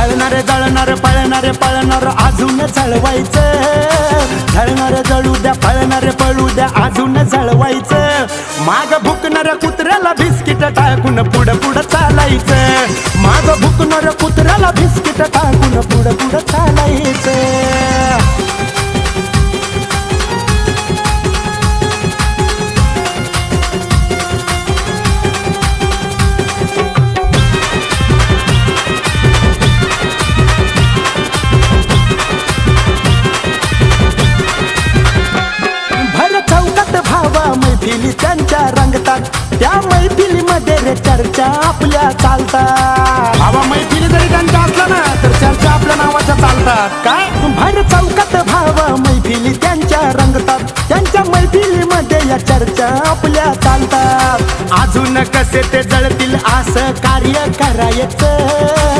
जळणारे जळणारे पळणारे पळणार अजून जळवायचं, जळणारे जळू द्या पळणारे पळू द्या अजून जळवायचं, माग भुकणाऱ्या कुत्र्याला बिस्किट टाकून पुढं पुढं चालायचं, माग भुकणाऱ्या कुत्र्याला बिस्किट टाकून पुढं पुढं चालायचं. मैफिली त्यांच्या रंगतात, त्या मैफिलीमध्ये रे चर्चा आपल्या चालतात. भावा मैफिली जरी त्यांच्या असल्या ना तर चर्चा आपल्या नावाच्या चालतात. काय भर चौकात भावा मैफिली त्यांच्या रंगतात, त्यांच्या मैफिलीमध्ये या चर्चा आपल्या चालतात. अजून कसे ते जळतील असं कार्य करायचं,